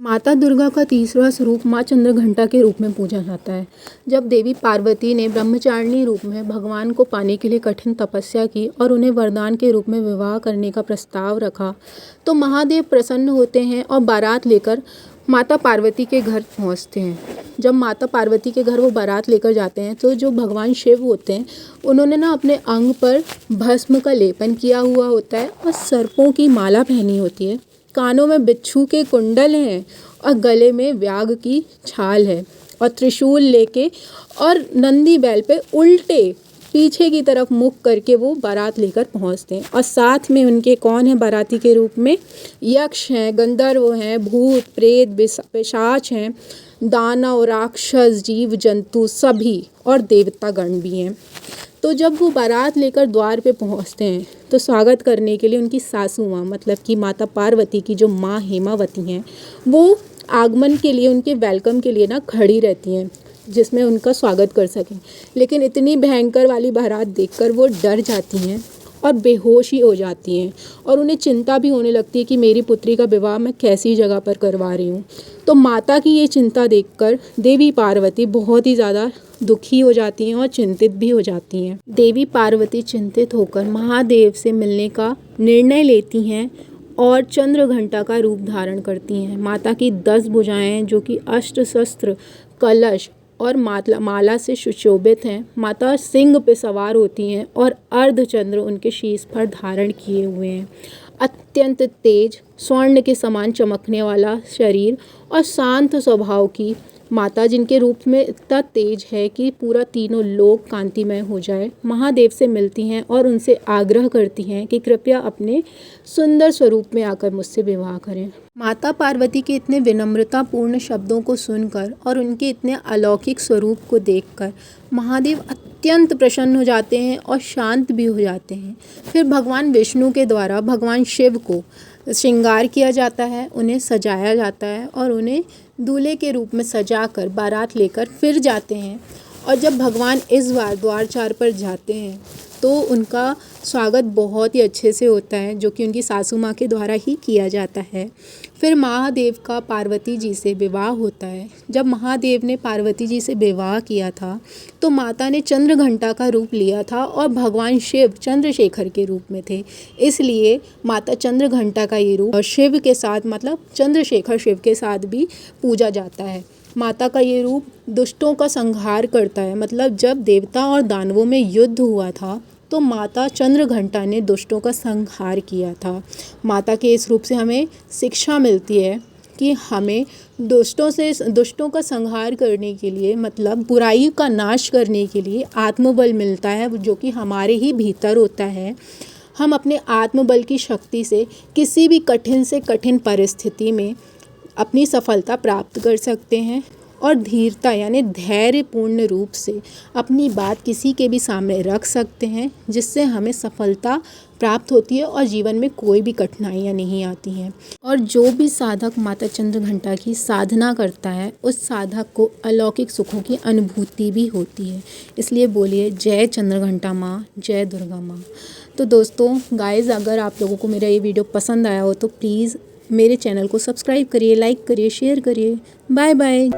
माता दुर्गा का तीसरा स्वरूप माँ चंद्रघंटा के रूप में पूजा जाता है। जब देवी पार्वती ने ब्रह्मचारिणी रूप में भगवान को पाने के लिए कठिन तपस्या की और उन्हें वरदान के रूप में विवाह करने का प्रस्ताव रखा, तो महादेव प्रसन्न होते हैं और बारात लेकर माता पार्वती के घर पहुँचते हैं। जब माता पार्वती के घर वो बारात लेकर जाते हैं, तो जो भगवान शिव होते हैं, उन्होंने अपने अंग पर भस्म का लेपन किया हुआ होता है और सर्पों की माला पहनी होती है। कानों में बिच्छू के कुंडल हैं और गले में व्याघ्र की छाल है और त्रिशूल लेके और नंदी बैल पे उल्टे पीछे की तरफ मुख करके वो बारात लेकर पहुंचते हैं। और साथ में उनके कौन है बाराती के रूप में? यक्ष हैं, गंधर्व हैं, भूत प्रेत पिशाच हैं, दानव राक्षस जीव जंतु सभी और देवता गण भी हैं। तो जब वो बारात लेकर द्वार पे पहुंचते हैं, तो स्वागत करने के लिए उनकी सासू माँ मतलब कि माता पार्वती की जो माँ हेमावती हैं, वो आगमन के लिए उनके वेलकम के लिए खड़ी रहती हैं, जिसमें उनका स्वागत कर सकें। लेकिन इतनी भयंकर वाली बारात देखकर वो डर जाती हैं और बेहोश ही हो जाती हैं और उन्हें चिंता भी होने लगती है कि मेरी पुत्री का विवाह मैं कैसी जगह पर करवा रही हूँ। तो माता की ये चिंता देखकर देवी पार्वती बहुत ही ज़्यादा दुखी हो जाती हैं और चिंतित भी हो जाती हैं। देवी पार्वती चिंतित होकर महादेव से मिलने का निर्णय लेती हैं और चंद्रघंटा का रूप धारण करती हैं। माता की 10 भुजाएं जो कि अस्त्र शस्त्र कलश और माला से सुशोभित हैं। माता सिंह पे सवार होती हैं और अर्धचंद्र उनके शीश पर धारण किए हुए हैं। अत्यंत तेज स्वर्ण के समान चमकने वाला शरीर और शांत स्वभाव की माता, जिनके रूप में इतना तेज है कि पूरा तीनों लोक कांतिमय हो जाए, महादेव से मिलती हैं और उनसे आग्रह करती हैं कि कृपया अपने सुंदर स्वरूप में आकर मुझसे विवाह करें। माता पार्वती के इतने विनम्रतापूर्ण शब्दों को सुनकर और उनके इतने अलौकिक स्वरूप को देखकर महादेव अत्यंत प्रसन्न हो जाते हैं और शांत भी हो जाते हैं। फिर भगवान विष्णु के द्वारा भगवान शिव को श्रृंगार किया जाता है, उन्हें सजाया जाता है और उन्हें दूल्हे के रूप में सजाकर बारात लेकर फिर जाते हैं। और जब भगवान इस बार द्वारचार पर जाते हैं, तो उनका स्वागत बहुत ही अच्छे से होता है, जो कि उनकी सासू माँ के द्वारा ही किया जाता है। फिर महादेव का पार्वती जी से विवाह होता है। जब महादेव ने पार्वती जी से विवाह किया था, तो माता ने चंद्रघंटा का रूप लिया था और भगवान शिव चंद्रशेखर के रूप में थे। इसलिए माता चंद्रघंटा का ये रूप और शिव के साथ मतलब चंद्रशेखर शिव के साथ भी पूजा जाता है। माता का ये रूप दुष्टों का संहार करता है। मतलब जब देवता और दानवों में युद्ध हुआ था, तो माता चंद्रघंटा ने दुष्टों का संहार किया था। माता के इस रूप से हमें शिक्षा मिलती है कि हमें दुष्टों का संहार करने के लिए मतलब बुराई का नाश करने के लिए आत्मबल मिलता है, जो कि हमारे ही भीतर होता है। हम अपने आत्मबल की शक्ति से किसी भी कठिन से कठिन परिस्थिति में अपनी सफलता प्राप्त कर सकते हैं और धीरता यानी धैर्यपूर्ण रूप से अपनी बात किसी के भी सामने रख सकते हैं, जिससे हमें सफलता प्राप्त होती है और जीवन में कोई भी कठिनाइयाँ नहीं आती हैं। और जो भी साधक माता चंद्रघंटा की साधना करता है, उस साधक को अलौकिक सुखों की अनुभूति भी होती है। इसलिए बोलिए जय चंद्रघंटा माँ, जय दुर्गा माँ। तो दोस्तों गाइज़, अगर आप लोगों को मेरा ये वीडियो पसंद आया हो तो प्लीज़ मेरे चैनल को सब्सक्राइब करिए, लाइक करिए, शेयर करिए। Bye bye.